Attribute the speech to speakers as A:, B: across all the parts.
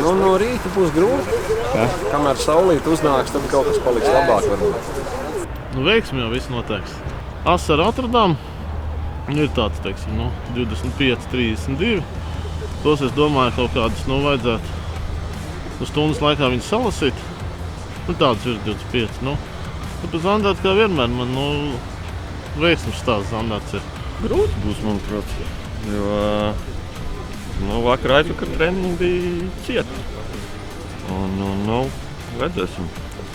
A: Nu, no rīta būs grūti. Ja? Kamēr saulīt uznāks, tad kaut kas paliks labāk varbūt.
B: Nu, veiksmi jau viss noteiks. Asaru atradām. Ir tāds, teiksim, 25, 32. Tos es domāju, kaut kādus vajadzētu stundas laikā viņus salasīt. Tādas ir 25. Pēc zandāts kā vienmēr man veiksmes stāsts zandāts ir.
C: Grūti būs, manuprāt, jo vakar aizvakar treniņi bija cieti. Un redzēsim.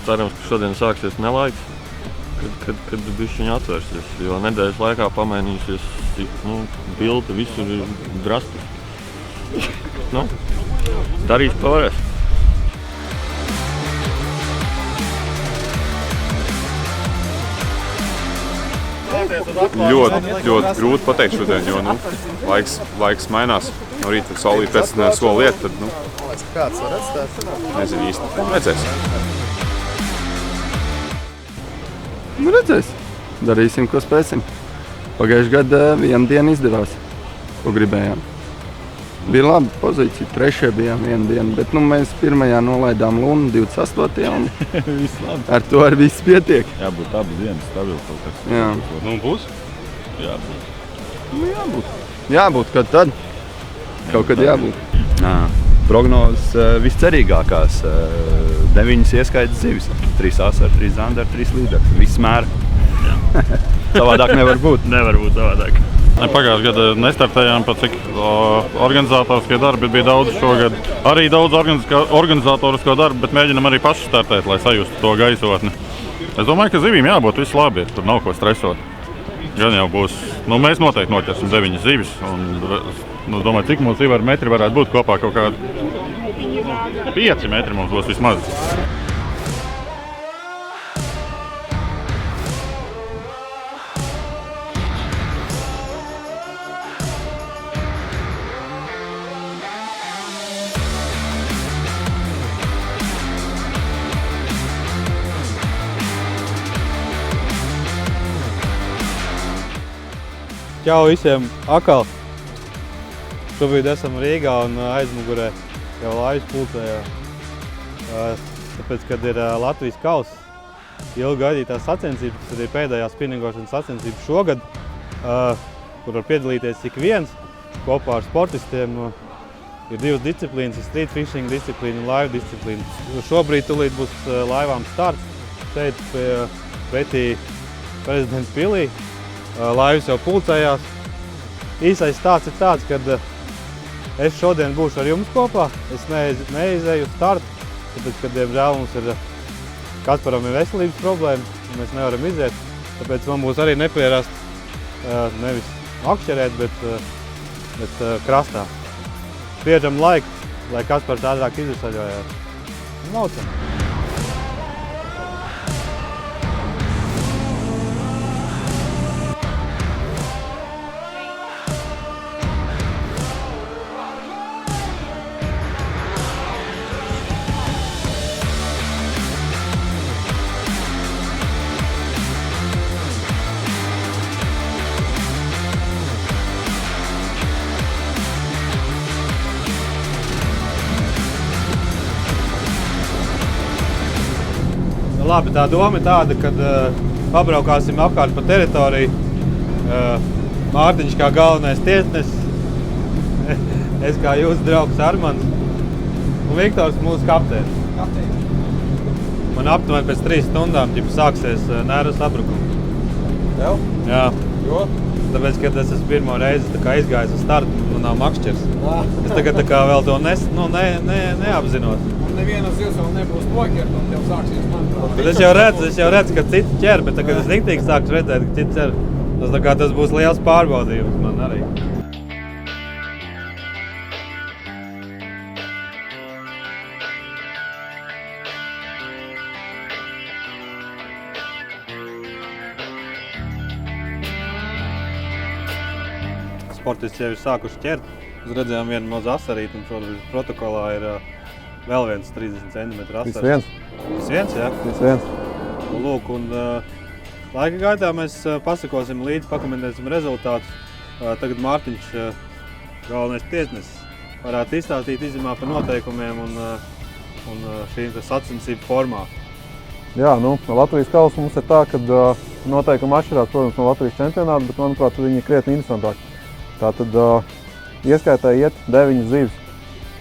C: Cerams, ka šodien sāksies nelaiks, kad bišķiņi atvērsies, jo nedēļas laikā pamainīsies, bilde visur ir drastiski. Darīs, ko varēs.
D: Ļoti grūti pateikt šodien, jo laiks mainās. No rīta saulīt pēc soli iet, tad
E: Kāds var atstāt?
D: Nezinu īsti. Redzēsim.
E: Redzēs. Darīsim, ko spēsim. Pagājušajā gadā vienu dienu izdevās, ko gribējām. Bija laba pozīcija, trešajā bijām vienu dienu, bet mēs pirmajā nolaidām Lunu 28. un ar to arī viss pietiek.
F: Jābūt abu dienas stabili kaut kas.
E: Jā.
D: Būs?
F: Jābūt.
E: Jābūt, kad tad. Kaut kad jābūt.
F: Prognozes viscerīgākās. 9 ieskaitas zivis. 3 asari, 3 zandari, 3 līdzekļi. Viss mēra. Savādāk nevar būt.
B: Nevar būt savādāk.
G: Pagājušajā gadā nestartējām, pat cik organizatoriskie darbi bija daudz šogad. Arī daudz organizatorisko darbu, bet mēģinam arī paši startēt, lai sajustu to gaisotni. Es domāju, ka zivīm jābūt viss labi, tur nav ko stresot. Gan jau būs, mēs noteikti noķersim 9 zivis. Domāju, cik mums zivi ar metri varētu būt kopā, kaut kādi 5 metri mums būs vismaz.
H: Čau visiem akal! Šobrīd esam Rīgā un aizmugurē jau laivas pulcējā. Tāpēc, kad ir Latvijas kauss, ilgi gaidītās sacensības, tas arī pēdējās spinningošanas sacensības šogad, kur var piedalīties ik viens kopā ar sportistiem. Ir 2 disciplīnas, street fishing disciplīna un laivu disciplīna. Šobrīd tūlīt būs laivām starts šeit pretī Prezidenta pilī. Laivas jau pulcējās. Īsais stāsts ir tāds, ka es šodien būšu ar jums kopā. Es neizēju uz startu, tāpēc, ka, diemžēl, mums ir Kasparam ir veselības problēma, un mēs nevaram iziet. Tāpēc man būs arī nepierast nevis makšķerēt, bet krastā. Spiežam laiku, lai Kaspars ātrāk izvesaļojās. Laucam! Labi, tā doma ir tāda, kad pabraukāsim apkārt pa teritoriju. Mārtiņš kā galvenais tiesnesis, es kā jūsu draugs Armands un Viktors mūsu kapteinis. Man aptuveni pēc 3 stundām sāksies nervu sabrukums.
A: Tev?
H: Jā.
A: Jo?
H: Tāpēc, kad es esmu pirmo reizi izgājis uz startu, man nav makšķers. Es tagad vēl to neapzinos.
A: Nevienas zivs vēl nebūs noķert, un tev sāksies manuprāt.
H: Bet es jau redzu, ka citi ķer, bet tagad es riktīgi sāku redzēt, ka citi ķer. Tas būs liels pārbaudījums man arī. Sportisti jau ir sākuši ķert. Mēs redzējām vienu mazu asarīti, un šobrīd protokolā ir vēl viens 30 cm asars. Viss viens, jā?
E: Viss viens.
H: Lūk, un laika gaitā mēs pasakosim līdzi, pakomentēsim rezultātus. Tagad Mārtiņš, galvenais tiesnesis, varētu izstāstīt izņemā par noteikumiem un šīm sacensību formā.
I: Jā, Latvijas kausa mums ir tā, ka noteikumi atšķirās, protams, no Latvijas čempionāta, bet, manuprāt, viņi ir krietni interesantāki. Tātad ieskaitē iet 9 zivis.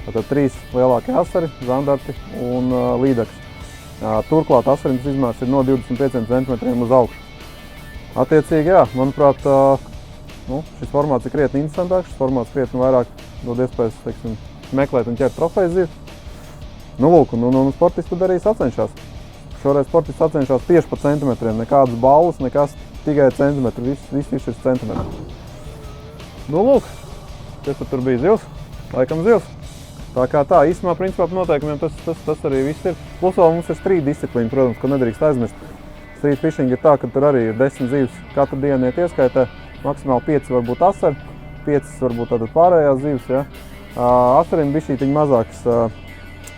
I: Tātad 3 lielākie asari, zandarti un līdeks. Turklāt asariņas izmērs ir no 25 cm uz augšu. Attiecīgi, jā, manuprāt, šis formāts ir krietni interesantāks, šis formāts krietni vairāk dod iespējas, teiksim, meklēt un ķert trofejas zivis. Lūk, un sportisti tad arī sacenšās. Šoreiz sportisti sacenšās tieši pa centimetriem, nekādas balvas, nekas, tikai centimetri, viss šis centimetri. Lūk, kas tad tur bija zivs? Laikam zivs. Tā kā tā, īstumā, principā, pa noteikumiem tas arī viss ir. Plus vēl mums ir street disciplīna, protams, ko nedrīkst aizmirst. Street fishing ir tā, ka tur arī ir 10 zivis katru dienu iet ieskaitē, maksimāli 5 var būt asari, 5 varbūt tātad pārējās zivis, ja. Asariem bišķītiņi mazāks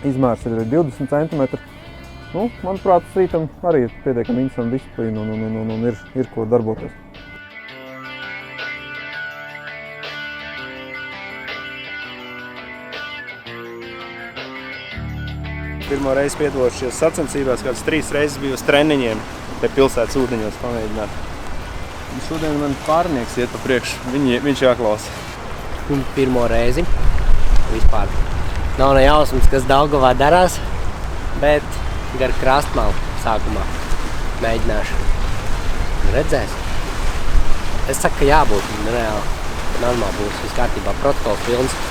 I: izmērs ir 20 cm. Manuprāt, streetam arī ir pietiekami interesanta disciplīna un ir ko darboties.
A: Pirmo reizi piedalos šajās sacensībās, kāds 3 reizes biju uz treniņiem te pilsētas ūdeņos pamēģināt. Šodien man pārnieks iet pa priekšu, viņš jāklausa.
J: Pirmo reizi vispār. Nav ne jausmas, kas Daugavā darās, bet gar krastmalu sākumā mēģināšu. Redzēs. Es saku, ka jābūt reāli. Normāli būs viss kārtībā, protokols pilns.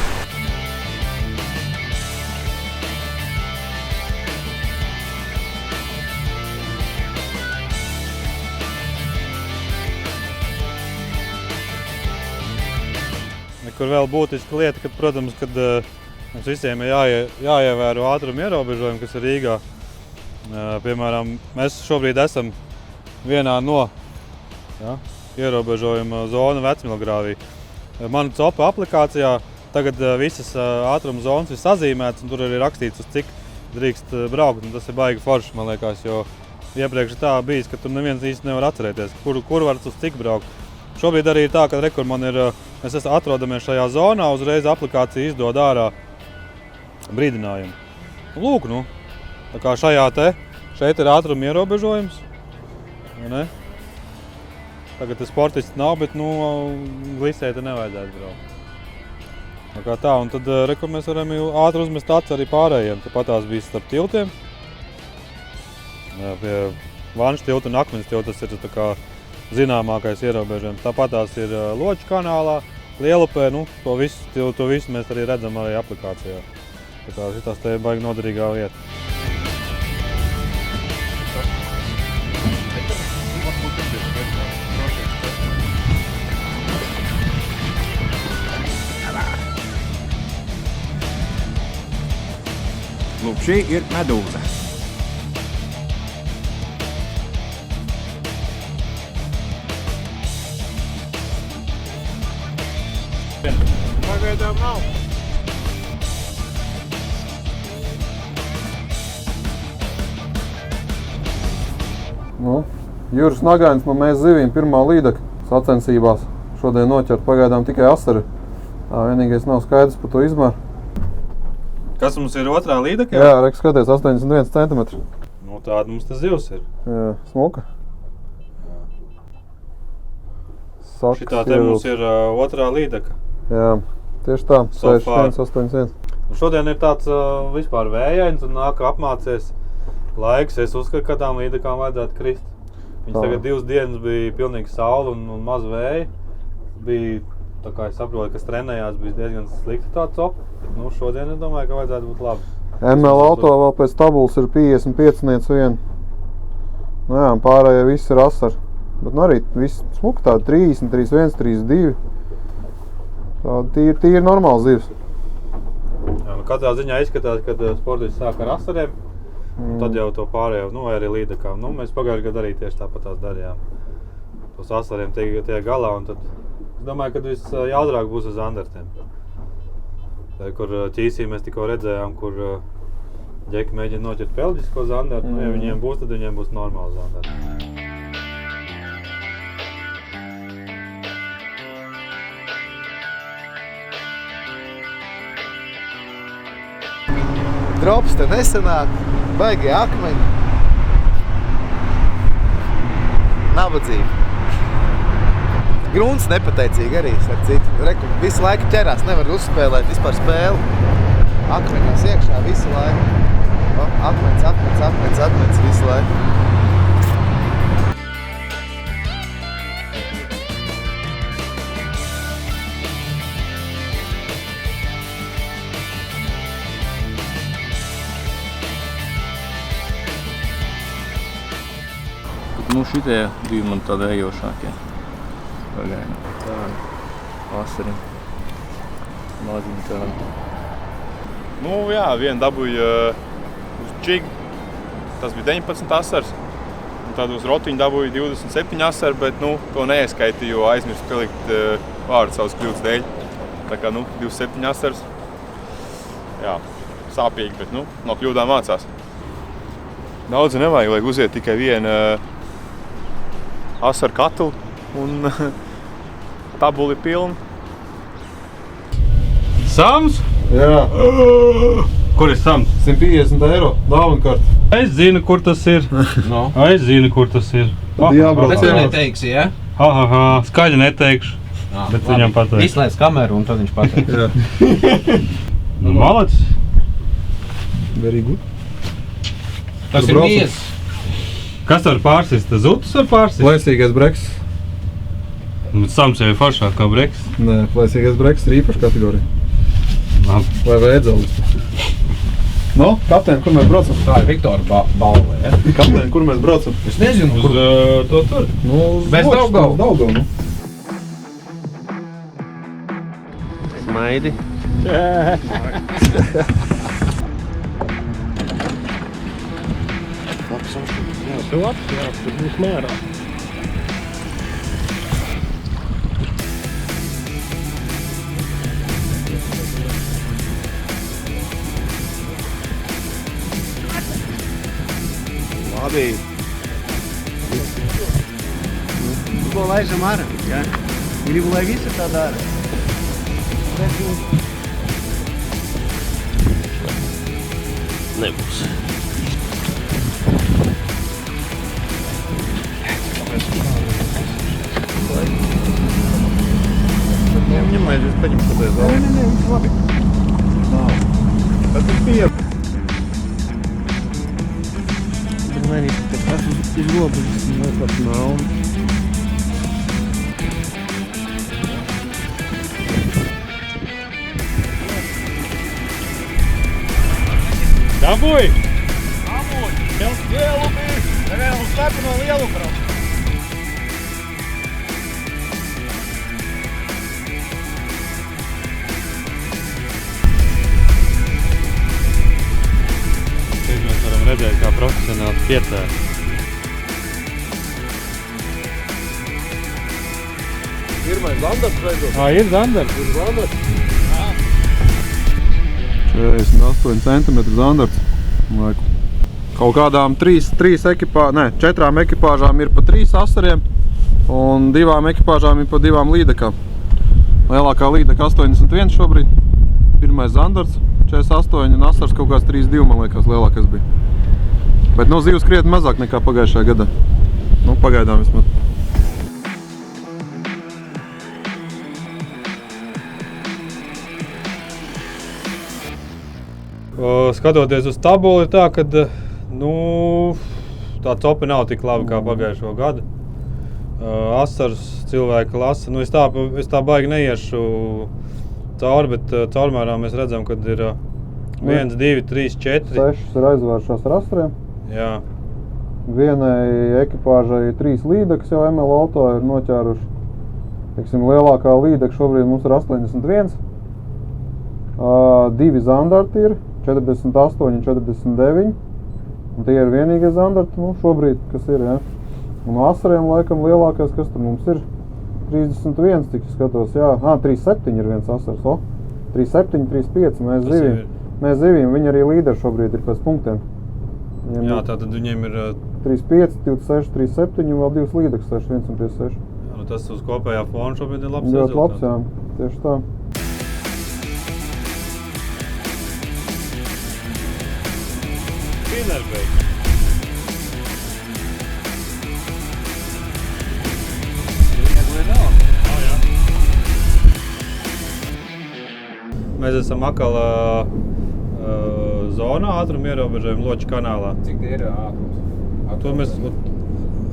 H: Kur vēl būtiska lieta, ka, protams, kad mums visiem ir jāievēro ātruma ierobežojumi, kas ir Rīgā. Piemēram, mēs šobrīd esam vienā no ierobežojuma zonu Vecmilgrāvī. Manu copa aplikācijā tagad visas ātruma zonas ir sazīmētas, un tur arī rakstīts, uz cik drīkst braukt. Un tas ir baigi forši, man liekas, jo iepriekš ir tā bijis, ka tur neviens īsti nevar atcerēties, kur var uz cik braukt. Šobrīd arī ir tā, ka rekur man ir, mēs atrodamies šajā zonā, uzreiz aplikācija izdod ārā brīdinājumu. Lūk, tā kā šeit ir ātruma ierobežojums. Ne? Tagad tas sportists nav, bet glisēt nevajadzētu braukt. Tā kā tā, un tad rekur mēs varam ātri uzmest acis arī pārējiem. Tāpatās bija starp tiltiem. Pie Vanšu tilta un Akmens tilta tas ir tā kā zināmākais ierobežojums. Tāpatās ir Loču kanālā, Lielupē, to visu mēs arī redzam arī aplikācijā. Tā kā šitās te ir baigi noderīgā vieta.
K: Lūk, šī ir medūza.
A: Pagaidām nav.
I: Juris Nagainis no Mēs zivīm pirmā līdeka sacensībās. Šodien noķert pagaidām tikai asari. Tā vienīgais nav skaidrs par to izmēru.
H: Kas mums ir otrā līdeka?
I: Jā, reks skaties, 81 cm.
H: Tāda mums tas zivs ir.
I: Jā, smuka.
H: Šitā te mums ir otrā līdeka.
I: Jā, tieši tā, 6181.
H: Šodien ir tāds vispār vējains un nāk apmācies laiks. Es uzskatu, ka tām līdekām vajadzētu krist. Viņas tagad 2 dienas bija pilnīgi saule un maz vēja. Bija, tā kā es saprotu, kas trenējās, bija diezgan slikti tā copa. Šodien es domāju, ka vajadzētu būt labi.
I: ML auto vēl pēc tabulas ir 55,1. Jā, pārējie viss ir asari. Bet arī viss smuka tāda 30, 31, 32. Tāda tīri normāla zivs.
H: Jā, katrā ziņā izskatās, kad sportists sāk ar asariem. Tad jau to pārējo, vai arī līdekām. Mēs pagājušajā gadā arī tieši tāpat tās darījām. Tos asariem tie galā, un tad es domāju, ka viss jaudrāk būs uz zandartiem. Kur ķīsī mēs tikko redzējām, kur ģeki mēģina noķert pelģisko zandartu. Ja viņiem būs, tad viņiem būs normāli zandarti.
L: drops te nesenāk, baigie akmeņi. Nabadzība. Grunts nepateicīgi arī, starp citu. Reku, visu laiku ķerās, nevar uzspēlēt vispār spēli. Akmeņās iekšā visu laiku. Akmeņs visu laiku.
C: Nu, šitie divi man tādi ejošākie. Pagaidām. Tādi. Vasari. Maziņi tādi.
D: Nu jā, vienu dabūju uz čigu. Tas bija 19 asars. Un tad uz rotiņu dabūju 27 asari, bet to neieskaitīju, jo aizmirstu pielikt vārdu savas kļūdas dēļ. Tā kā 27 asars. Jā, sāpīgi, bet no kļūdām mācās. Daudz nevajag, lai uziet tikai vienu asaru katlu un tabuli pilna.
H: Sams?
I: Jā.
H: Kur ir Sams?
I: 150 eiro, dāvankarte.
H: Es zinu, kur tas ir.
M: No.
H: Es zinu, kur tas ir.
I: Tad jābrauc.
M: Bet tu neteiksi, ja?
H: Skaļi neteikšu. Bet viņam pateiks.
M: Izslēdz kameru un tad viņš pateiks.
H: Malacis.
I: Very good.
M: Tas ir miezs.
H: Kas var pārsist? Tas zutus var pārsist?
I: Plēsīgais breks.
H: Sams jau ir foršāk kā breks.
I: Nē, plēsīgais breks ir īpaša kategorija. Vai vēdzelis. No, kapteini, kur mēs braucam?
M: Tā ir Viktora balva, ja?
I: Kapteini, kur mēs braucam?
M: Es nezinu, kur.
H: Uz to tur.
M: Bez Daugavu.
I: Daugavu,
J: Smaidi. Tu apsvērts, tur būs mērā.
L: Labi.
J: Ko laižam ārā, ja? Gribu, lai visi tā dara. Nebūs.
I: Ņem, lai es paņem šo teizu. Nē, viss labi. Bet tas bija.
J: Manīt, ka tas ir robežas un nepat nav.
H: Dabūj!
L: Dabūj! Lielu bija! Nevienu uz slepeno lielu brauc.
H: Šeit mēs varam redzēt, kā profesionāls piecērs.
I: Pirmais Zandars beidzot.
H: Ir Zandars.
I: Ir Zandars. 48 cm Zandars. Kaut kādām 4 ekipāžām ir pa 3 asariem un 2 ekipāžām ir pa 2 līdekām. Lielākā līdeka 81 šobrīd. Pirmais Zandars 48 un asars kaut kāds 32, man liekas, lielākais bija. Bet zivs krietni mazāk nekā pagājušajā gadā. Pagaidām vismaz.
H: Skatoties uz tabulu, ir tā, ka tā topi nav tik labi kā pagājušo gadu. Asars cilvēka lasa. Es tā baigi neiešu cauri, bet caurmērā mēs redzam, ka ir 1, 2, 3, 4.
I: 6 ir aizvēršās ar asariem.
H: Jā.
I: Vienai ekipāžai 3 līdekas jau ML auto ir noķēruši. Lielākā līdeka šobrīd mums ir 81. 2 zandarti ir, 48 un 49. Un tie ir vienīgie zandarti, šobrīd, kas ir, ja. Un asariem laikam lielākais, kas tur mums ir, 31, tik skatos, jā. 37 ir viens asars, 37, 35, mēs zivīm, viņi arī līderi šobrīd ir pēc punktiem.
H: Jā, tātad viņiem ir
I: 35, 26, 37 un vēl 2 līdekas, 61 un 56.
H: Jā, tas uz kopējā fona šobrīd ir labs
I: rezultāts. Ļoti labs, jā, tieši tā.
H: Mēs esam atkal zonā ātruma ierobežojuma Loču kanālā.
M: Cik ir ātrums?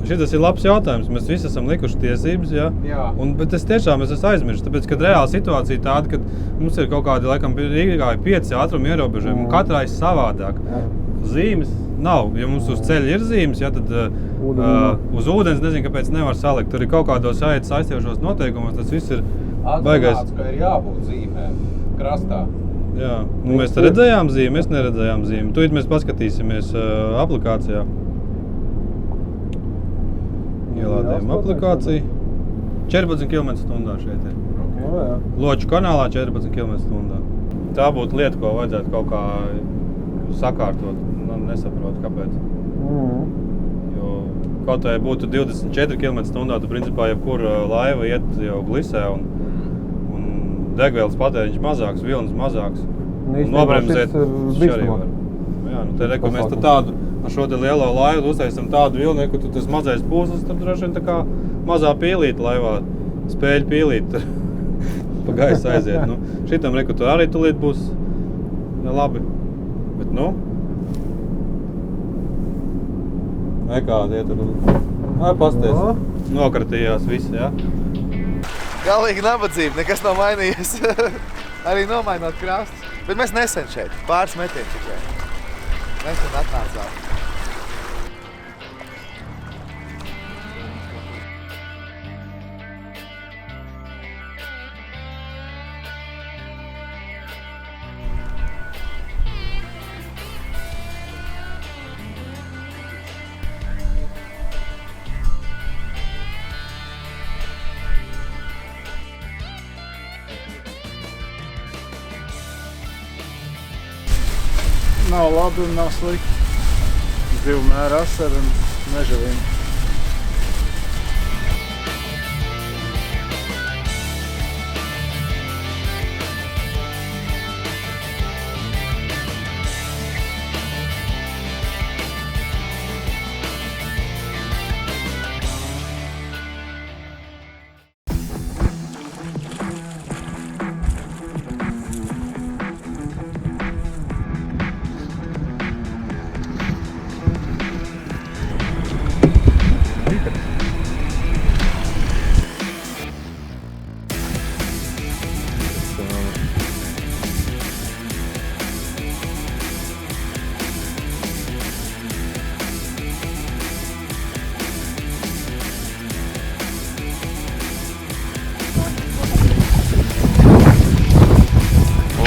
H: Šitas ir labs jautājums. Mēs visi esam likuši tiesības, ja?
M: Jā.
H: Bet es tiešām esmu aizmirsis, tāpēc, kad reāla situācija tāda, ka mums ir kaut kādi, laikam, Rīgā ir 5 ātruma ierobežojumi, un katrā ir savādāk. Zīmes nav. Ja mums uz ceļa ir zīmes, ja, tad uz ūdens nezinu, kāpēc nevar salikt. Tur ir kaut kādos aiztievošos noteikumos, tas viss ir baigais.
M: Atrunāts, ka ir jābūt zīmēm krastā.
H: Jā. Mēs te redzējām zīmi, mēs neredzējām zīmi. Tūlīt mēs paskatīsimies aplikācijā. Ielādējam aplikāciju. 14 km/h šeit ir.
I: Jā.
H: Loču kanālā 14 km/h. Tā būtu lieta, ko vajadzētu kaut kā sakārtot. Nesaprotu, kāpēc. Jo kaut vai būtu 24 km/h, tad principā jebkura laiva iet jau glisē un degvielas patēriņš mazāks, vilnis mazāks. Un nobremzēt arī var. Jā, te reku mēs tādu ar šo te lielo laivu uztaisam tādu vilni, ka tas mazais pūslis, tad droši vien tā kā mazā pīlīta laivā, spēļu pīlīta pa gaisa aiziet. Šitam reku tur arī tulīt būs labi, bet nekādi iet tur. Pasties, nokratījās visi, jā.
L: Galīgi nabadzība, nekas nav mainījies. Arī nomainot krastus. Bet mēs nesen šeit, pāris metieni tikai. Nesen atnācām.
A: Nav labi un nav slikti. Zivu mēra asari un meža vīni.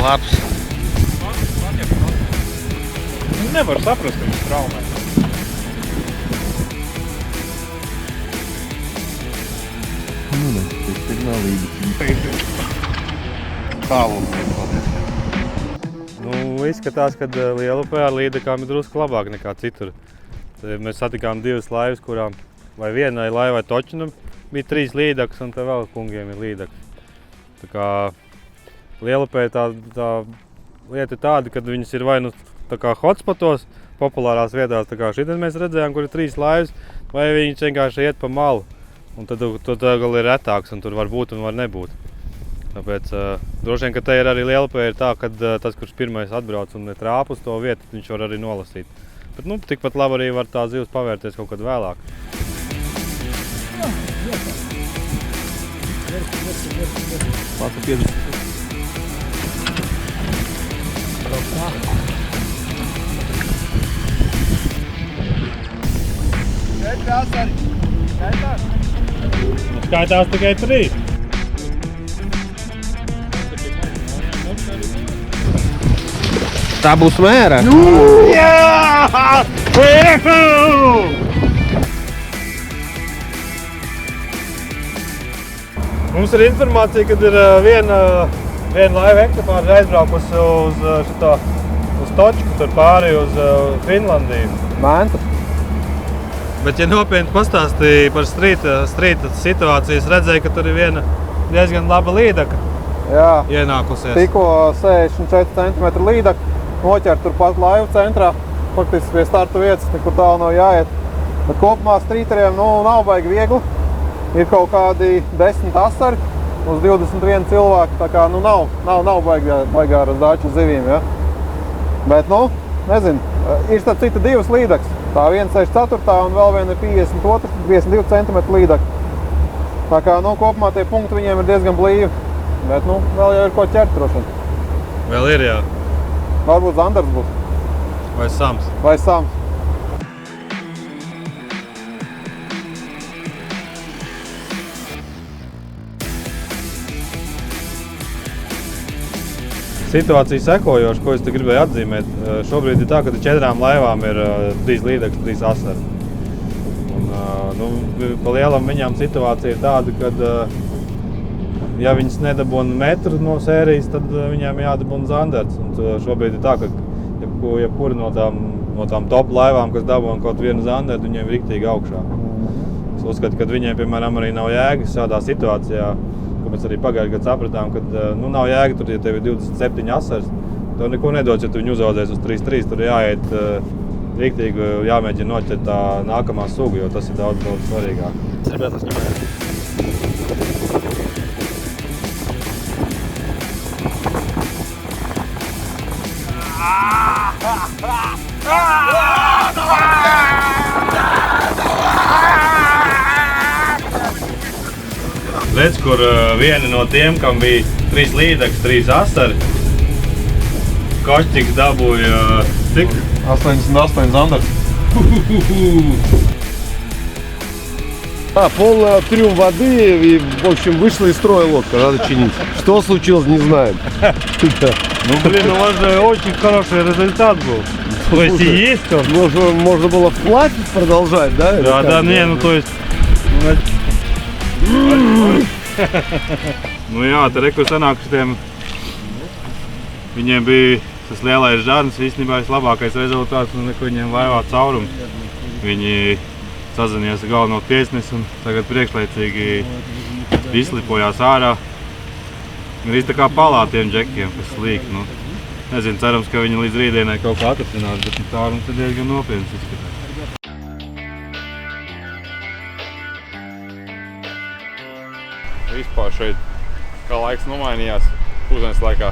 L: Labs.
D: Nevar saprast, ka viņš traumē.
E: Tas ir nalīgi.
L: Tālumiem, paldies.
H: Izskatās, ka Lielupē ar līdekām ir drusku labāk nekā citur. Mēs satikām 2 laivas, kurām vai vienai laivai Točinam bija 3 līdekas, un te vēl kungiem ir līdekas. Tā kā Lielupē tā lieta ir tāda, ka viņas ir vai tā kā hotspotos, populārās vietās, tā kā šitien mēs redzējām, kur ir 3 laivas, vai viņas vienkārši iet pa malu. Un tad vēl ir retāks, un tur var būt un var nebūt. Tāpēc droši vien, ka te ir arī Lielupē ir tā, ka tas, kurš pirmais atbrauc un trāp uz to vietu, viņš var arī nolasīt. Bet tikpat labi arī var tā zivs pavērties kaut kad vēlāk.
E: Paka 50.
H: Skaitās tikai 3.
M: Tā būs mēra.
H: Jā! Mums ir informācija, kad ir viena laiva ekipāža aizbraukusi uz Točku, tur pāri uz Finlandiju.
I: Mēnta.
H: Bet, ja nopietni pastāstīja par strīta situācijas, redzēja, ka tur ir viena diezgan laba līdaka ienākusies.
I: Tikko 64 cm līdaka, noķert turpat laivu centrā, faktiski pie startu vietas, nekur tālu nav jāiet. Bet kopumā strīteriem nav baigi viegli. Ir kaut kādi 10 asari, uz 21 cilvēku, tā kā, nu, nav baigā razdāču zivīm, ja. Bet, nu, nezinu, ir starp citu 2 līdaks. Tā viena 64. un vēl viena ir 52 cm līdaka. Tā kā, nu, kopumā tie punkti viņiem ir diezgan blīvi. Bet, nu, vēl jau ir ko ķert droši vien.
H: Vēl ir, jā.
I: Varbūt Zandars būs.
H: Vai Sams.
I: Vai Sams.
H: Situācija sekojoša, ko es te gribēju atzīmēt. Šobrīd ir tā, ka 4 laivām ir 3 līdekļi, 3 asari. Un, nu, pa lielam viņām situācija ir tāda, ka ja viņas nedabūna metru no sērijas, tad viņām jādabūna zandarts. Un šobrīd ir tā, ka jebkura no tām top laivām, kas dabūna kaut vienu zandartu, viņiem ir riktīgi augšā. Es uzskatu, ka viņiem, piemēram, arī nav jēgas šādā situācijā, ko mēs arī pagājušajā gadā sapratām, ka nu, nav jēga tur, ja tev ir 27 asars, tev neko nedots, ja tu viņu uzaudzēs uz 3-3, tur jāiet riktīgi, jāmēģina noķert tā nākamā suga, jo tas ir daudz svarīgāk.
D: Redz, kur viena no tiem, kam bija 3 līdekļi, 3 asari, Košķiks dabūja cik?
I: 88 зандерс.
N: Полный трюм воды, и, в общем, вышла из строя лодка, надо чинить. Что случилось, не знаем.
H: Ну, блин, у вас же очень хороший результат был. То есть и есть то?
N: Можно было вплавь продолжать, да?
H: Да, не, ну то есть...
D: Nu jā, te reku sanāk šitiem, viņiem bija tas lielais žarns, īstenībā vislabākais rezultāts, un neko viņiem laivā caurums. Viņi sazinies ar galveno tiesnesi un tagad priekšlaicīgi izslipojās ārā. Arī tā kā palā tiem džekiem, kas slīk. Nu, nezinu, cerams, ka viņi līdz rītdienai kaut kā atrasinās, bet caurums ir diezgan nopietns izskatās. Vispār šeit, kā laiks nomainījās pūdienas laikā,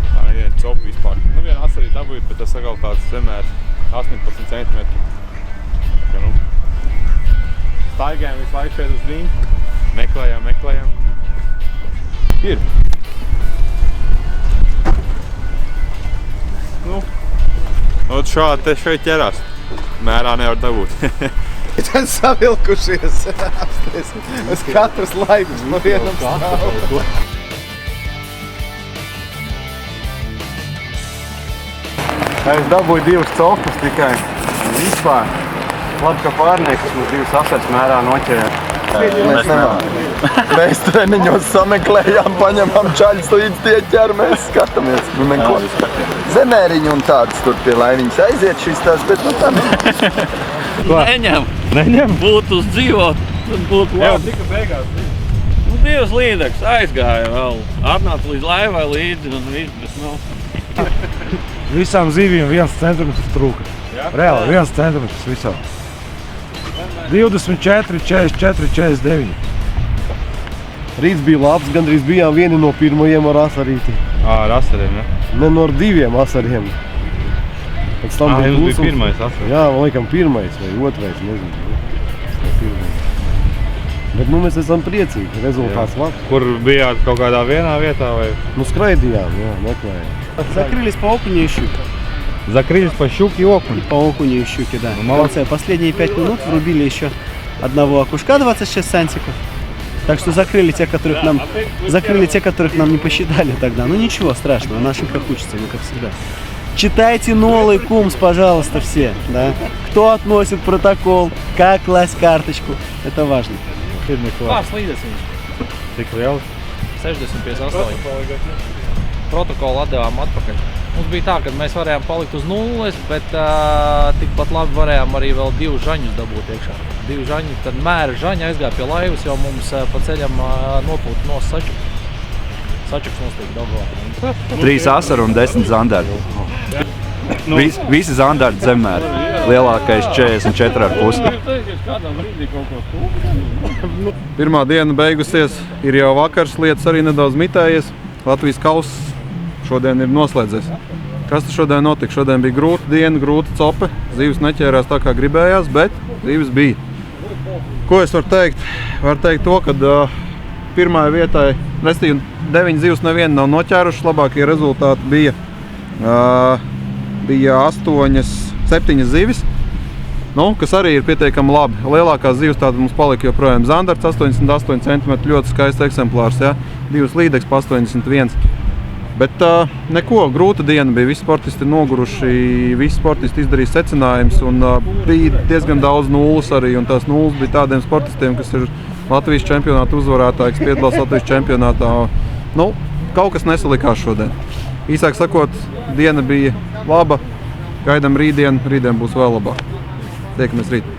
D: tā neviena copa vispār. Nu, viena asarī dabūja, bet tas atkal tāds vienmēr 18 cm. Tā, nu, staigājam visu laiku šeit uz viņu, meklējam. Ir. Nu, šādi te šeit ķerās. Mērā nevar dabūt.
L: Tad savilkušies. Uz katras laivas pa vienam stāvu.
A: Es dabūju 2 cofus tikai. Vispār. Labi, ka pārnieks mums 2 asars mērā noķēra.
E: Mēs nevaram. Mēs treniņos sameklējām, paņemam čaļus līdz tie ķer, mēs skatāmies. Nu neko. Zemēriņu un tādas tur pie laiviņas aiziet šīs tās, bet nu tā nav.
C: Neņem? Būtu uz dzīvot, tad būtu labi.
D: Jā, tika beigās.
C: Nu, 2 līdekļus aizgāja vēl. Atnāca līdz laivai līdzi un viss, bet nav.
O: Visām zivīm 1 centimetrs trūka. Reāli 1 centimetrs visām. 24, 44, 49.
N: Rīts bija labs, gandrīz bijām vieni no pirmajiem ar asarīti.
D: Ar asariem, ne?
N: Ne no 2 asariem. Pēc tam bija
D: jums bija pirmais asars?
N: Jā, man laikam pirmais vai otrais, nezinu. Bet nu mēs esam priecīgi, rezultāts labs.
D: Kur bijāt kaut kādā vienā vietā vai?
N: Nu skraidījām, jā, meklējām.
P: Закрылись по окуне и щуке.
D: Закрылись по щуке и окуне?
P: По окуне и щуке, да. В конце последние 5 минут врубили еще одного окушка 26 сантиков. Так что закрыли те, которых нам не посчитали тогда. Ну ничего страшного, на ошибках учатся, ну как всегда. Читайте Нолы и Кумс, пожалуйста, все. Да? Кто относит протокол, как класть карточку. Это важно.
Q: Pāris līdēs viņš.
D: Cik liels?
Q: 60-58. Protokolu atdevām atpakaļ. Mums bija tā, ka mēs varējām palikt uz nulles, bet tikpat labi varējām arī vēl 2 žaņus dabūt iekšā. 2 žaņi, tad mēra žaņi aizgāja pie laivas, jo mums pa ceļam nopūta no sačuks. Sačuks nostīk Daugavā.
F: 3 asari un 10 zandarti. Visi zandarti zemmēri. lielākais 44,5.
I: Pirmā diena beigusies, ir jau vakars, lietas arī nedaudz mitējies. Latvijas kauss šodien ir noslēdzies. Kas tad šodien notika? Šodien bija grūta diena, grūta cope. Zīves neķērās tā, kā gribējās, bet zīves bija. Ko es varu teikt? Varu teikt to, ka pirmajai vietai, restīvi 9 zīves neviena nav noķērušas. Labākie rezultāti bija 7 zīves, kas arī ir pietiekami labi. Lielākās zīves tātad mums palika joprojām zandarts, 88 cm, ļoti skaists eksemplārs, ja? 2 līdeks pa 81. Bet neko, grūta diena bija, visi sportisti ir noguruši, visi sportisti izdarīja secinājumus un bija diezgan daudz nulles arī, un tās nulles bija tādiem sportistiem, kas ir Latvijas čempionāta uzvarētāji, kas piedalās Latvijas čempionātā. Kaut kas nesalikās šodien. Īsāk sakot, diena bija laba, gaidām rītdien būs vēl labāk. Tiekamies rīt.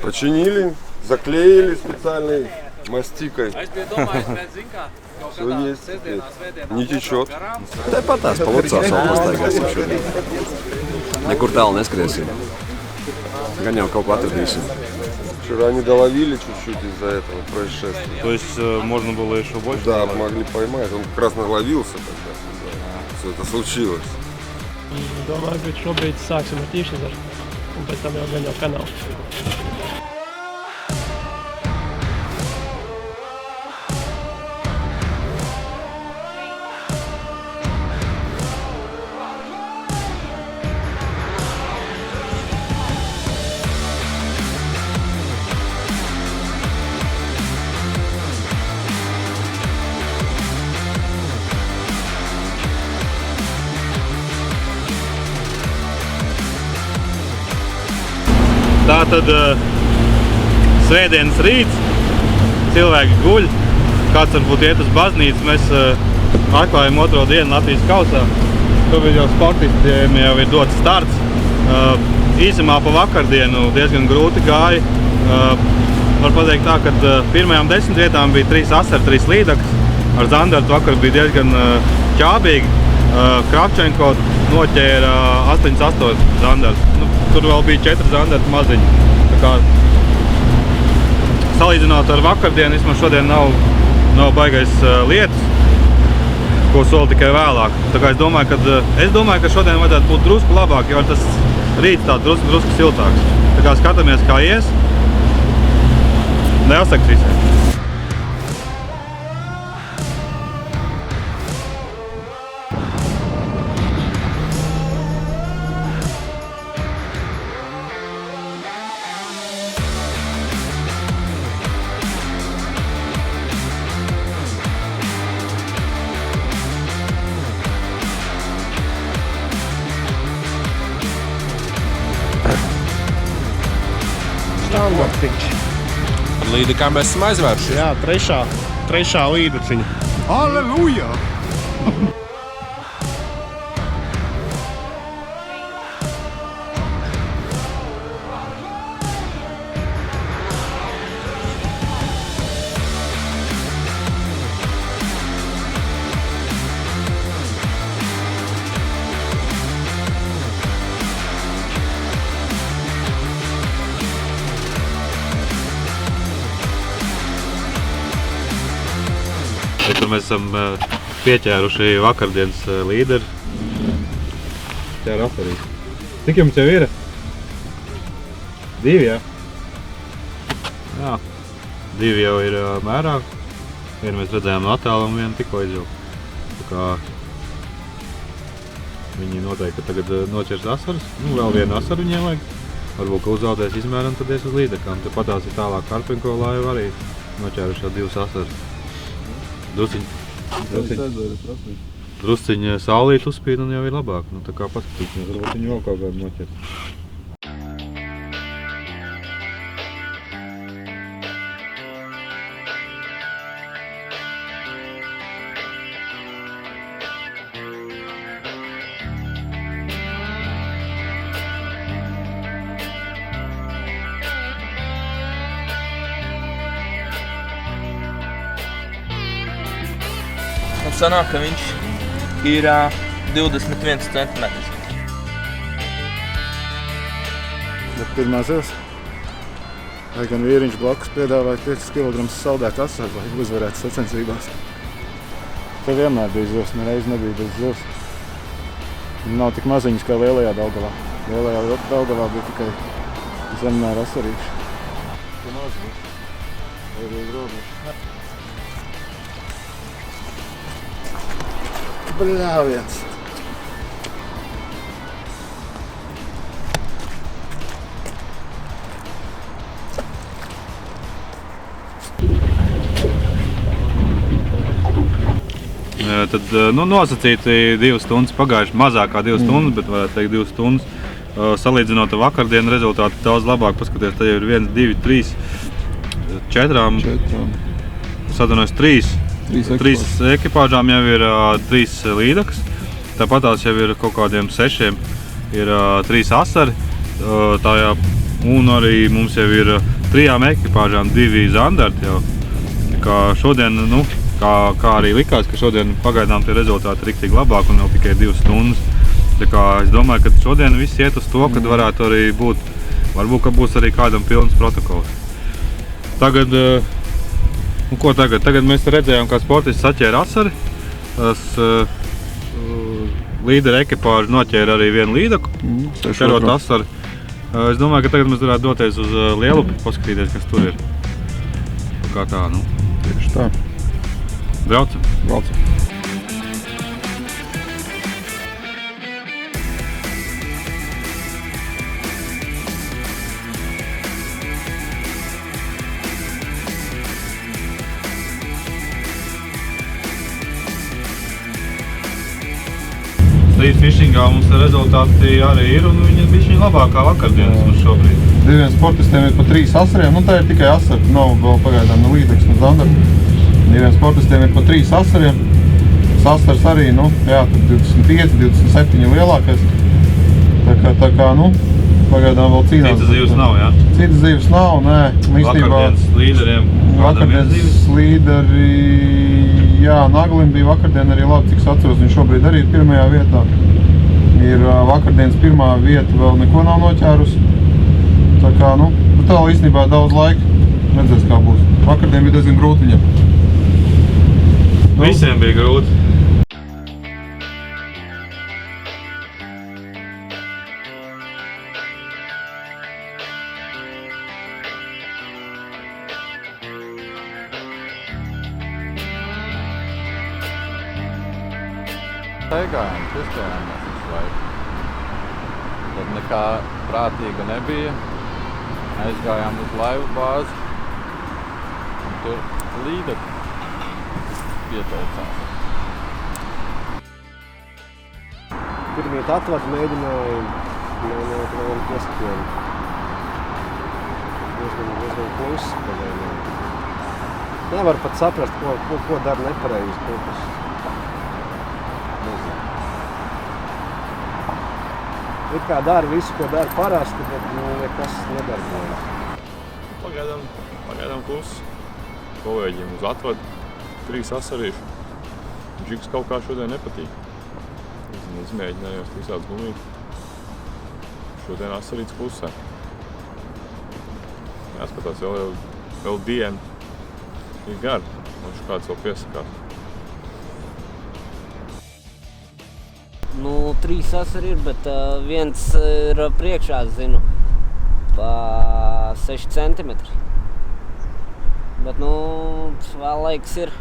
N: Починили, заклеили специальной мастикой. Все есть теперь. Не течет.
F: Tāpat tās palucās vēl pastaigāsim šodien. Nekur tālu neskriesim. Gan jau kaut ko atradīsim.
N: Вчера не доловили чуть-чуть из-за этого происшествия.
G: То есть можно было еще больше?
N: Да, могли поймать. Он как раз наловился тогда, когда все это случилось.
R: Domāju, ka šobrīd sāksim ar tīšanu un pēc tam jau gan jau kanālu.
G: Tātad svētdienas rīts, cilvēki guļ, kāds varbūt iet uz baznīcu, mēs atklājam otro dienu Latvijas kausā. Šobrīd jau sportistiem jau ir dots starts. Īsumā pa vakardienu diezgan grūti gāja. Var pateikt tā, ka pirmajām 10 vietām bija 3 asari, 3 līdaks. Ar zandartu vakar bija diezgan ķābīgi. Kravčenko noķēra 88 zandartu. Tur vēl bija 4 zandarti maziņi. Tā kā salīdzinot ar vakardienu, vismaz šodien nav baigais lietas, ko soli tikai vēlāk. Tā kā es domāju, ka šodien vajadzētu būt drusku labāk, jo tas rīts tāds drusku siltāks. Tā kā skatāmies, kā ies. Neasaks visiem.
R: Standartiņš.
M: Ar līdekām mēs esam aizvērši.
R: Jā, trešā līdeciņa.
N: Halleluja!
G: Tur mēs esam pieķēruši vakardienas līderi. Tā ir afarīte. Cik jums jau ir? 2, jā? Jā. 2 jau ir mērā. Vienu mēs redzējām no attēla un vienu tikko izvilku. Tā kā viņi noteikti tagad noķers asaras. Vēl vienu asaru viņiem vajag. Varbūt, ka uzzaudēs izmēram, tad ies uz līdekām. Tāpatās ir tālāk Karpenko laiva arī noķēruši jau 2 asaras. Drusciņi saulīt uzspīd un jau ir labāk. Tā kā paskatīsimies, varbūt viņi vēl kaut kādu noķert.
S: sanāk, ka viņš ir 21 centimetrs.
T: Bet pirmā zivs. Lai gan vīriņš blakus piedāvāja 5 kg saldētu asaru, lai uzvarētu sacensībās. Te vienmēr bija zivs, nereiz nebija bez zivs. Nav tik maziņas kā lielajā Daugavā. Lielajā Daugavā bija tikai zemmēra asarīši. Tu mazliet. Vai bija grūbiši. Bļāviens!
F: Tad nosacīti 2 stundas pagājuši, mazāk kā 2 stundas, bet varētu teikt 2 stundas. Salīdzinot ar vakardienu rezultātu daudz labāk paskaties, tad jau ir 1, 2, 3, 4, sadanojas 3 ekipāžām jau ir 3 līdakas. Tāpat tās jau ir kaut kādiem 6, ir 3 asari. Un arī mums jau ir 3 ekipāžām 2 zandarti jau. Kā šodien, kā arī likās, ka šodien pagaidām tie rezultāti ir riktīgi labāk un vēl tikai 2 stundas. Tā kā es domāju, ka šodien viss iet uz to, kad varētu arī būt, varbūt, ka būs arī kādam pilns protokols. Tagad, ko tagad? Tagad mēs redzējām, kā sportists saķēra asari. Līdera ekipāža noķēra arī vienu līdaku, šerot asari. Es domāju, ka tagad mēs varētu doties uz Lielupi, paskatīties, kas tur ir. Kā tā,
T: Tieši tā.
F: Braucam. Street fishingā mums rezultāti arī ir, un viņi ir bišķiņ labākā vakardienas mums šobrīd.
I: 2 sportistiem ir pa 3 asariem, tā ir tikai asari, nav vēl pagaidām ne līdeks, ne zandarti. 2 sportistiem ir pa 3 asariem. Sastars arī, tad 25, 27 lielākais. Tā kā, pagaidām vēl cīnās.
F: Citas zivs nav, jā?
I: Citas zivs nav, nē.
F: Vakardienas līderiem.
I: Vakardienas līderi, jā, Naglim bija vakardien arī labi, cik atceros, viņš šobrīd arī ir 1. vietā. Ir vakardienas 1. vieta, vēl neko nav noķērusi. Tā kā, tā īstenībā daudz laika. Redzēs, kā būs. Vakardien bija diezgan grūti viņam.
F: Visiem bija grūti.
U: Staigājām, kustējāmies visu laiku. Tad nekā prātīga nebija. Aizgājām uz laivu bāzi. Un tur līderi pieteicās.
V: Pirmīt atvadu mēģināju, neskatījām. Diezgan klusi pagaidām. Nevar pat saprast, ko dara nepareizi kaut kas. It kā dara visu, ko dara parasti, bet nekas nedarbojas.
D: Pagaidām klusi. Kolēģiem uz atvadu 3 asarīšu. Džiks kaut kā šodien nepatīk. Izmēģinājos visāds gumīt. Šodien asarīts klusē. Jāskatās, vēl diena ir gara. Man kāds vēl piesakās.
J: 3 asari ir, bet viens ir priekšā, zinu, pa 6 centimetri. Bet, vēl laiks ir.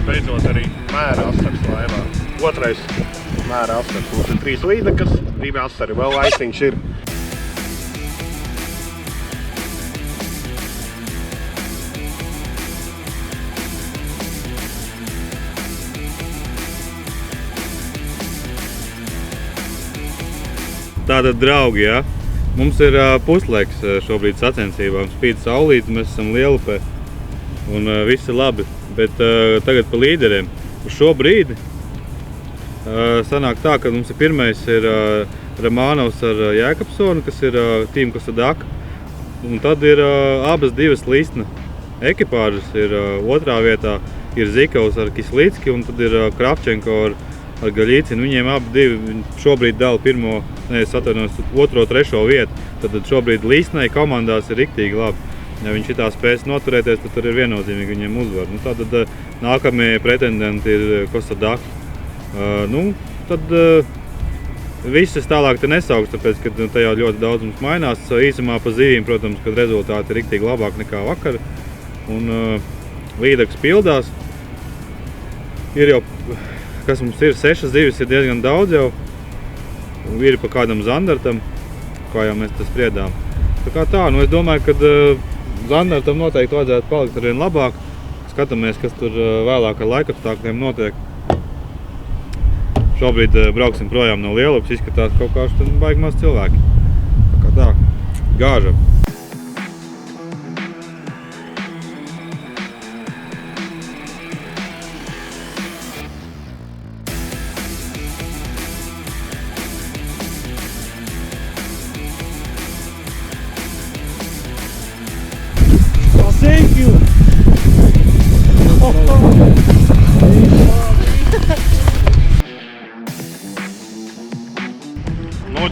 W: Beidzot arī mēra asars laivā. Otrais mēra asars. Mums ir 3 līdekas, 2 asari, vēl aiciņš ir.
F: Tātad, draugi, jā, mums ir puslaiks šobrīd sacensībām. Spīd saulīte, mēs esam Lielupē un viss ir labi. Bet tagad pa līderiem. Uz šo brīdi sanāk tā, ka mums pirmais ir Ramānovs ar Jēkabsonu, kas ir Team Kosadak. Un tad ir abas divas Līsna ekipāžas. Ir otrā vietā ir Zikovs ar Kislīcki un tad ir Kravčenko ar Gaļīcinu. Viņiem abi divi šobrīd dala otro, trešo vietu. Tad šobrīd Līsnai komandās ir riktīgi labi. Ja viņš šitā spēs noturēties, tad tur ir viennozīmīgi viņiem uzvar. Tad nākamie pretendenti ir Kosadak. Tad viss tālāk te nesauks, tāpēc, ka tajā ļoti daudz mums mainās. Īsumā pa zivīm, protams, kad rezultāti ir riktīgi labāk nekā vakar. Un līdeks pildās. Ir jau, kas mums ir, 6 zivis ir diezgan daudz jau. Ir pa kādam zandartam, kā jau mēs tas spriedām. Tā kā tā, es domāju, ka zandartam noteikti vajadzētu palikt arvien labāk. Skatāmies, kas tur vēlāk ar laikapstākļiem notiek. Šobrīd brauksim projām no Lielupas, izskatās kaut kāds baigi maz cilvēki. Tā kā tā, gāžam.
O: Thank you!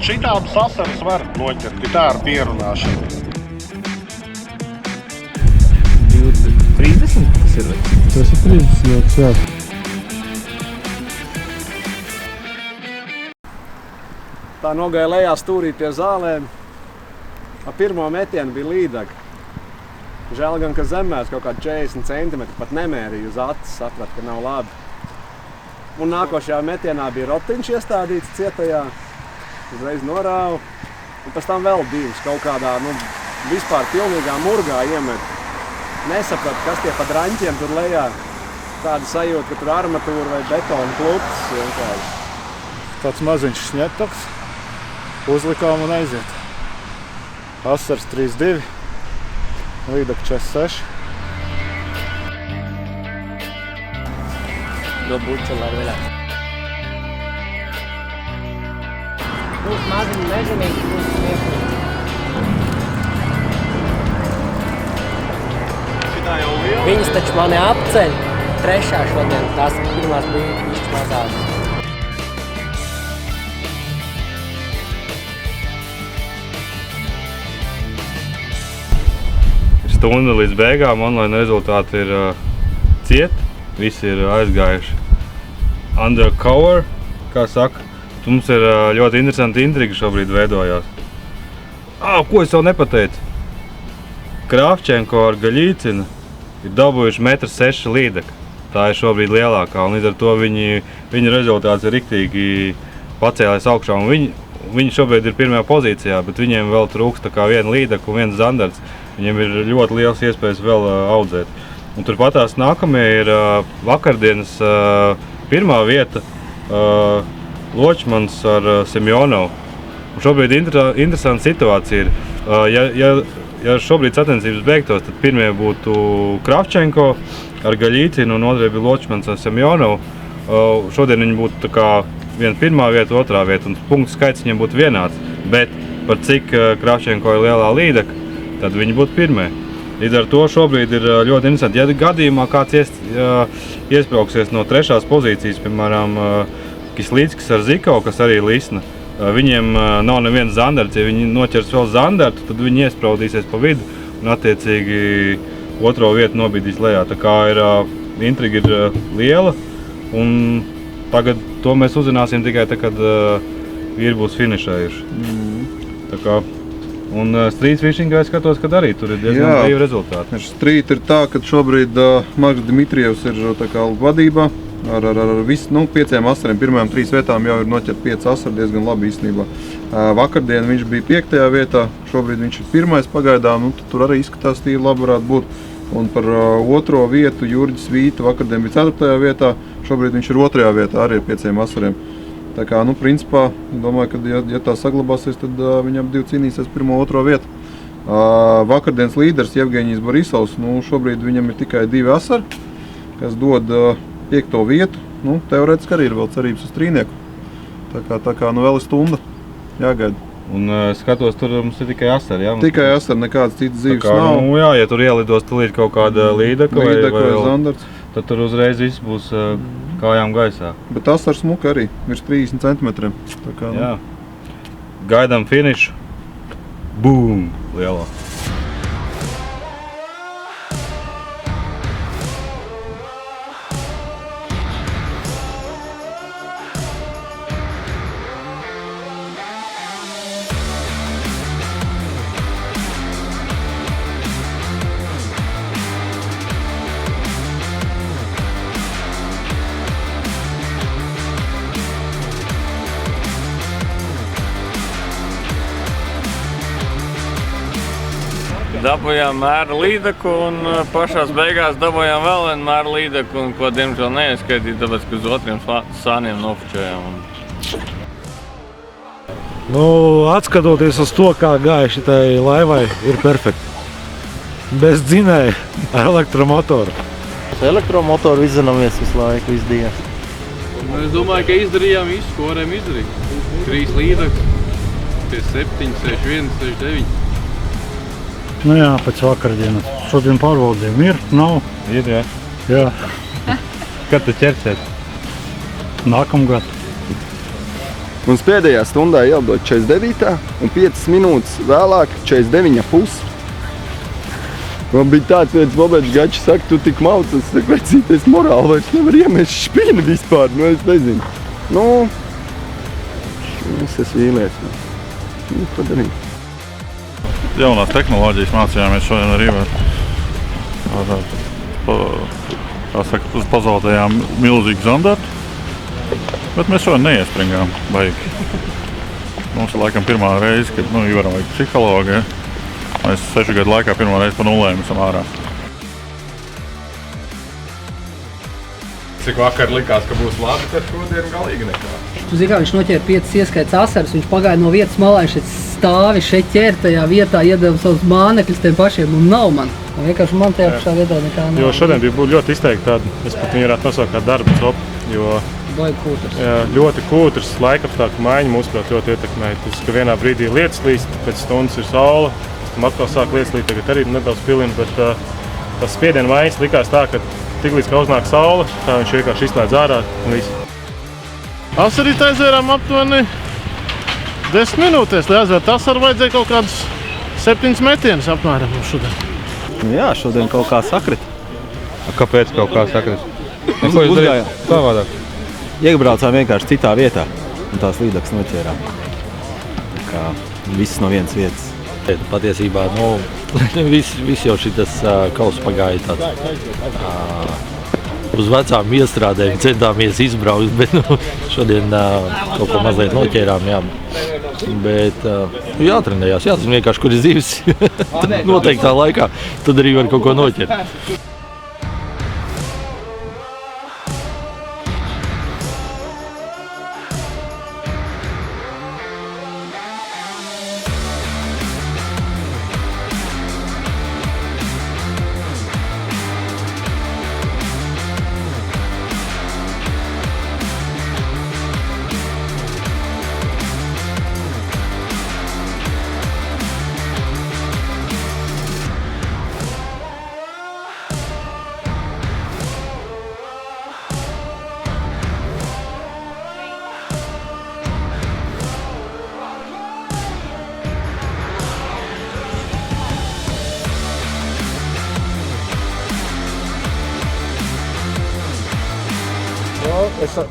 W: Šitādu sasaras var noķert, ka tā ar pierunāšanu.
R: 30 tas ir?
I: Tas ir 30, jā.
V: Tā nogāja lejā stūrī pie zālēm. Ar pirmo metienu bija līdega. Žēl gan, ka zemēs kaut kādi 40 centimetri, pat nemērīja uz acis, saprat, ka nav labi. Un nākošajā metienā bija rotiņš iestādīts cietajā. Uzreiz norāvu, un pēc tam vēl divas kaut kādā, vispār pilnīgā murgā iemet. Nesaprat, kas tie pa draņķiem tur lejā. Tāda sajūta, ka tur armatūra vai betona klups vienkārši.
T: Tāds maziņš šņetoks. Uzlikām un aiziet. Asars 3-2, līdeka 4-6.
J: Do bučela ar vēlāk. Būs maziņi mežonīgi, būs smieklīgi. Viņas taču mani apceļ. Trešā šodien, tās pirmās bija višķi mazākas.
F: Stunda līdz beigām, online rezultāti ir cieti. Visi ir aizgājuši undercover, kā saka. Mums ir ļoti interesanti intriga šobrīd veidojās. Ko es jau nepateicu? Kravčenko ar Gaļīcinu ir dabūjuši 1,6 m līdeka. Tā ir šobrīd lielākā, un līdz ar to viņa rezultāts ir riktīgi pacēlēs augšā. Viņi šobrīd ir pirmajā pozīcijā, bet viņiem vēl trūkst viena līdeka un viens zandarts. Viņiem ir ļoti liels iespējas vēl audzēt. Un turpatās nākamie ir vakardienas pirmā vieta Ločmans ar Semjonovu. Šobrīd interesanta situācija ir, ja šobrīd sacensības beigtos, tad pirmie būtu Kravčenko ar Gaļīcinu un otrie bija Ločmans ar Semjonovu. Šodien viņi būtu viena pirmā vieta, otrā vieta un punktu skaits viņiem būtu vienāds. Bet par cik Kravčenko ir lielā līdeka, tad viņi būtu pirmie. Līdz ar to šobrīd ir ļoti interesanti. Ja gadījumā kāds iesprauksies no trešās pozīcijas, piemēram, Kislīckis ar Zikovu, kas arī ir Līsna, viņiem nav neviens zandarts. Ja viņi noķers vēl zandartu, tad viņi iespraudīsies pa vidu un attiecīgi otro vietu nobīdīs lejā. Tā kā intriga ir liela un tagad to mēs uzzināsim tikai tad, kad vīri būs finišējuši. Tā kā un street fishingā es skatos, kad arī tur ir diezgan brīvi rezultāti.
E: Street ir tā, ka šobrīd Marks Dimitrievs ir vadībā ar 5 asariem. Pirmajām 3 vietām jau ir noķert 5 asari diezgan labi īstenībā. Vakardien viņš bija 5. vietā, šobrīd viņš ir 1. pagaidām, tur arī izskatās tīri labi varētu būt. Un par otro vietu Jurģis Vīta vakardien bija 4. vietā, šobrīd viņš ir 2. vietā arī ar 5 asariem. Tā kā, principā, domāju, ka ja tā saglabāsies, tad viņam divi cīnīsies 1. un 2. vietu. Vakardienas līderis Jevgeņijs Borisovs, šobrīd viņam ir tikai 2 asari, kas dod 5. vietu.
I: nu, teorētiski arī ir vēl cerības uz trīnieku. Tā kā nu vēl ir stunda jāgaida.
F: Un skatos, tur mums ir tikai asari, jā?
I: Tikai asari, nekādas citas zīves nav.
F: Nu, jā, ja tur ielidos tulīt kaut kāda līdeka vai
I: zandarts,
F: tad tur uzreiz viss būs kājām gaisā.
I: Bet asars smuka arī, virs 30 centimetriem. Tā kā,
F: jā. Gaidām finišu. Būm! Lielā.
C: Dabūjām mēra līdeku un pašās beigās dabūjām vēl vienu mēra līdeku, un ko diemžēl neieskaitīja, tāpēc, ka uz otriem sāniem nofučējām.
O: Nu, atskatoties uz to, kā gāja šitai laivai, ir perfekti. Bez dzinēja ar elektromotoru.
P: Ar elektromotoru izzinamies visu laiku, visu dienu.
B: Es domāju, ka izdarījām visu, ko varējām izdarīt. 3 līdekas, pie 7, 61, 69.
O: Nu jā, pēc vakardienas. Šodien pārbaudījām. Ir? Nav?
F: Ir, jā.
O: Jā.
F: Kad tu ķersies?
O: Nākamgad.
E: Mums pēdējā stundā ielidot 49. un 5 minūtes vēlāk 49,5. Man bija tāds viens moments, Gači saka, tu tik mauc, es saku, vecīties morāli vairs nevar iemest špini vispār, nu es nezinu. Nu, es esmu vīlies. Nu, padarīt.
G: Jaunās tehnoloģijas mācījāmies šodien arī pazaudējām milzīgu zandartu, bet mēs šodien neiespringām baigi. Mums ir laikam pirmā reize, kad Ivaram vajag psihologu, ja? Mēs 6 gadu laikā pirmā reize pa nulēm esam ārā.
D: Cik vakar likās, ka būs labi, tad šodien galīgi nekā.
H: Tu zini, kā viņš noķēra 5 ieskaits asaras, viņš pagāja no vietas malā, viņš šeit stāvi, šeit ķēra tajā vietā, iedeva savus mānekļus tiem pašiem un nav man. Vienkārši man tajā pašā vietā nekā nav.
K: Jo šodien bija ļoti izteikti tāda, es pat viņu varētu nosaukt kā darba copu, jo
H: baigi kūtrs.
K: Jā, ļoti kūtrs, laikapstākļu maiņa mūsuprāt ļoti ietekmēja. Tas, ka vienā brīdī lietus līst, pēc stundas ir saule, tam atkal sāk lietus līst, tagad arī nedaudz pilina, bet tas spiediena maiņas likās tā, ka tiklīdz kā uznāk saule, tā viņš vienkārši izslēdz ārā un viss.
X: Asarīt aizvērām aptuveni 10 minūtēs, lai aizvērt asaru vajadzēja kaut kādus 7 metienus apmēram šodien.
P: Jā, šodien kaut kā sakrit.
F: Kāpēc kaut kā sakrit? Ko jūs darījāt savādāk?
P: Iebraucām vienkārši citā vietā un tās līdekas noķērām. Tā kā viss no vienas vietas.
Y: Patiesībā, viss jau šitas kauss pagāja tāds. Uz vecām iestrādēm centāmies izbraukt, bet šodien kaut ko mazliet noķērām, jā. Bet jātrenējās, jāzina vienkārši, kur ir zivs noteiktā laikā, tad arī var kaut ko noķert.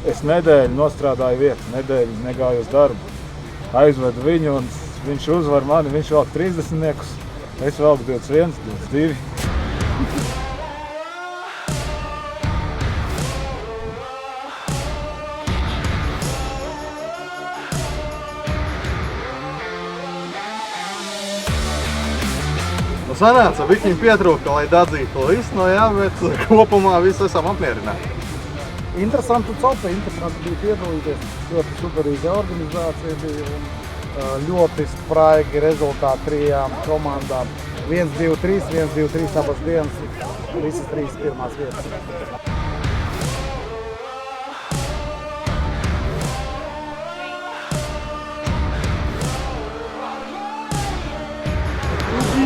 T: Es nedēļu nostrādāju vietu, nedēļu negāju uz darbu. Aizvedu viņu un viņš uzvar mani, viņš velk 30-niekus, es velku 21, 22.
L: Sanāca, bišķiņ pietrūka, lai dadzītu to visu, jā, bet kopumā visu esam apmierināti.
T: Interesanti copa, interesanti bija piedalīties, ļoti superīga organizācija bija un ļoti spraigi rezultāti trijām komandām. 1, 2, 3, 1, 2, 3 abas dienas, visas 3 pirmās vietas.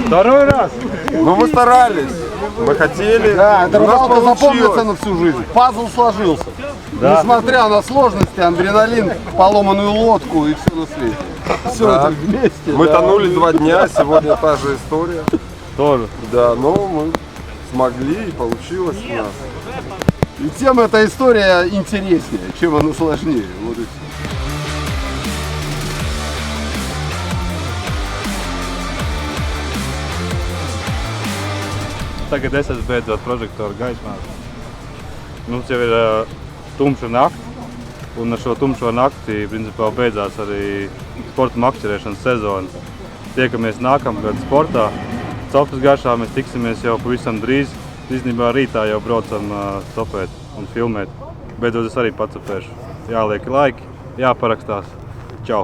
T: Второй раз.
A: Ну мы старались, мы хотели.
T: Да, эта
A: у нас
T: рыбалка запомнится
A: получилось.
T: на всю жизнь. Пазл сложился.
A: Да.
T: Несмотря на сложности, адреналин, поломанную лодку и все на свете. Все
A: Да.
T: это вместе.
A: Мы
T: да.
A: тонули 2 дня, сегодня та же история.
T: Тоже.
A: Да, но мы смогли и получилось у нас.
T: И тем эта история интереснее, чем она сложнее. Вот и всё.
F: Tagad es esmu beidzot prožektoru gaismā. Mums jau ir tumša nakti, un ar šo tumšo nakti principā beidzās arī sporta makšķerēšanas sezona. Tiekamies nākamgad sportā. Copas garšā mēs tiksimies jau pavisam drīz. Īstenībā rītā jau braucam stopēt un filmēt. Beidzot es arī pacupēšu. Jāliek laiki, jāparakstās. Čau!